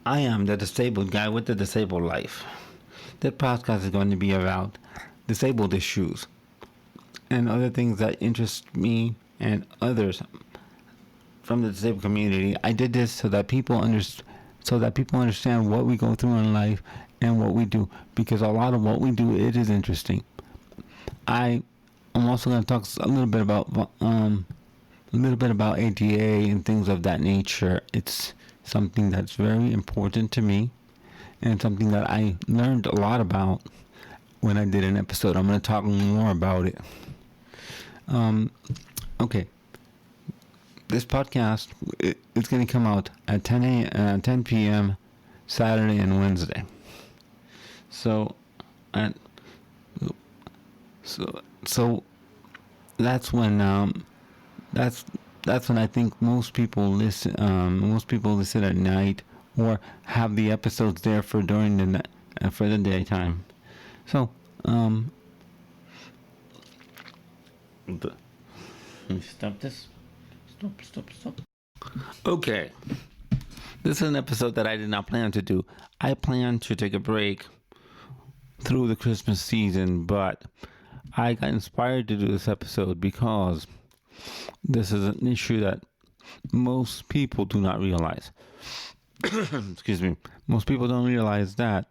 I am the disabled guy with the disabled life. That podcast is going to be about disabled issues and other things that interest me and others from the disabled community. I did this so that people understand what we go through in life and what we do, because a lot of what we do, it is interesting. I'm also going to talk a little bit about ADA and things of that nature. It's something that's very important to me and something that I learned a lot about when I did an episode. I'm going to talk more about it. Okay. This podcast, it's going to come out at 10 p.m. Saturday and Wednesday. So, at so that's when that's when I think most people listen. Most people listen at night or have the episodes there for during for the daytime. So let me stop this. Stop. Okay. This is an episode that I did not plan to do. I planned to take a break through the Christmas season, but I got inspired to do this episode because this is an issue that most people do not realize. Excuse me. Most people don't realize that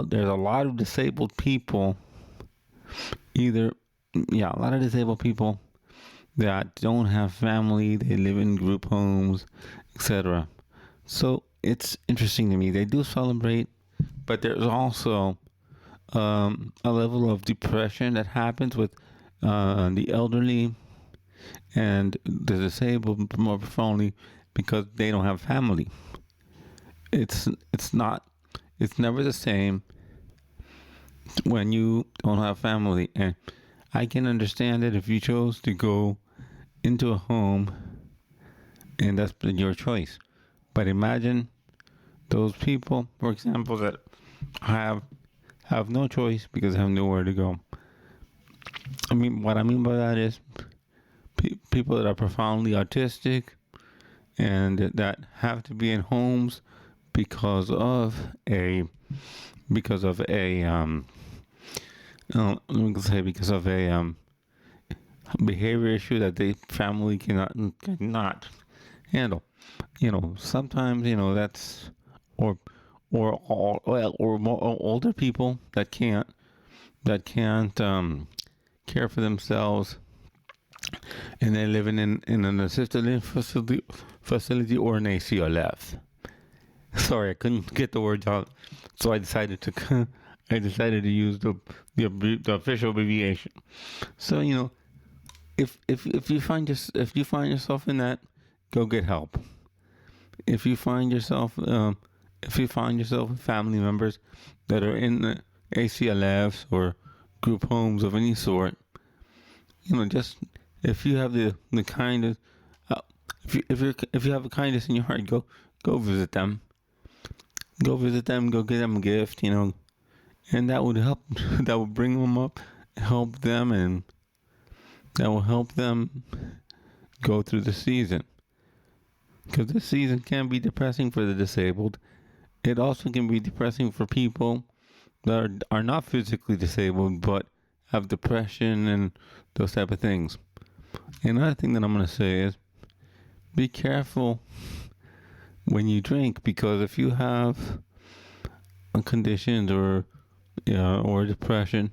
there's a lot of disabled people, a lot of disabled people that don't have family, they live in group homes, etc. So it's interesting to me. They do celebrate, but there's also a level of depression that happens with the elderly and the disabled more profoundly because they don't have family. It's never the same when you don't have family, and I can understand it if you chose to go into a home and that's your choice. But imagine those people, for example, that have no choice because they have nowhere to go. What I mean by that is people that are profoundly autistic and that have to be in homes because of a behavior issue that the family cannot handle. Sometimes that's or more older people that can't care for themselves, and they're living in an assisted living facility or an ACLF. Sorry, I couldn't get the words out, so I decided to use the official abbreviation. So if you find yourself in that, go get help. If you find yourself with family members that are in the ACLFs or group homes of any sort, just if you have the kindness, if you have a kindness in your heart, go visit them. Go visit them. Go get them a gift. And that would help. That would bring them up, help them, and that will help them go through the season. Because this season can be depressing for the disabled. It also can be depressing for people that are not physically disabled but have depression and those type of things. Another thing that I'm going to say is be careful when you drink, because if you have conditions or depression,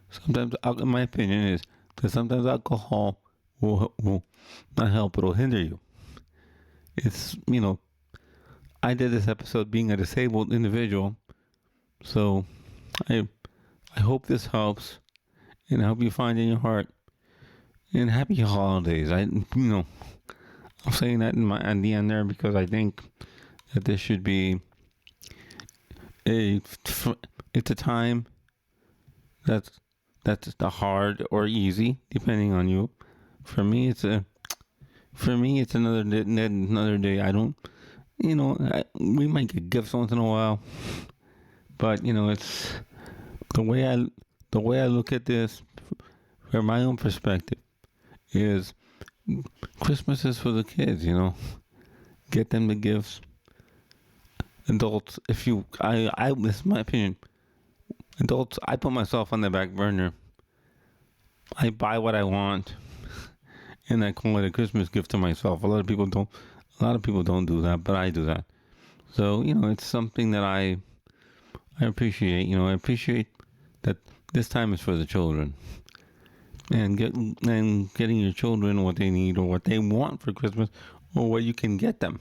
sometimes, in my opinion, is that sometimes alcohol will not help; it'll hinder you. It's I did this episode being a disabled individual, so I hope this helps, and I hope you find in your heart. And happy holidays. I'm saying that at the end there because I think that this should be it's a time that's the hard or easy depending on you. For me, it's another day. I don't, we might get gifts once in a while, but it's the way I look at this from my own perspective is Christmas is for the kids. Get them the gifts, adults, this is my opinion. Adults, I put myself on the back burner. I buy what I want, and I call it a Christmas gift to myself. A lot of people don't. A lot of people don't do that, but I do that. So it's something that I appreciate. I appreciate that this time is for the children, and getting your children what they need or what they want for Christmas, or what you can get them.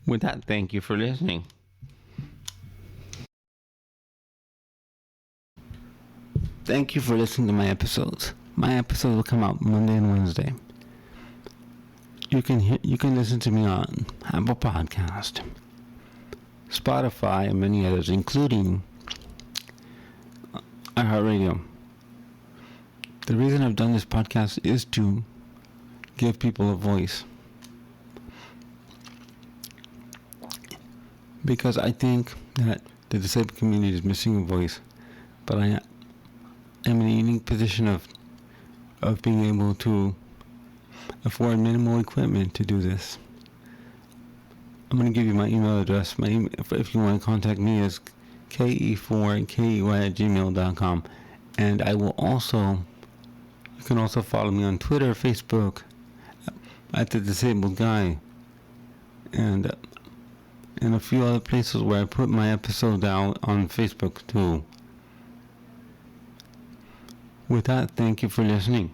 With that, thank you for listening. Thank you for listening to my episodes. My episodes will come out Monday and Wednesday. You can listen to me on Apple Podcast, Spotify, and many others, including iHeartRadio. The reason I've done this podcast is to give people a voice, because I think that the disabled community is missing a voice, but I am in a unique position of being able to afford minimal equipment to do this. I'm going to give you my email address. My email, if you want to contact me, is ke4key@gmail.com. And I will also, you can also follow me on Twitter, Facebook, at The Disabled Guy, and a few other places where I put my episodes out on Facebook too. With that, thank you for listening.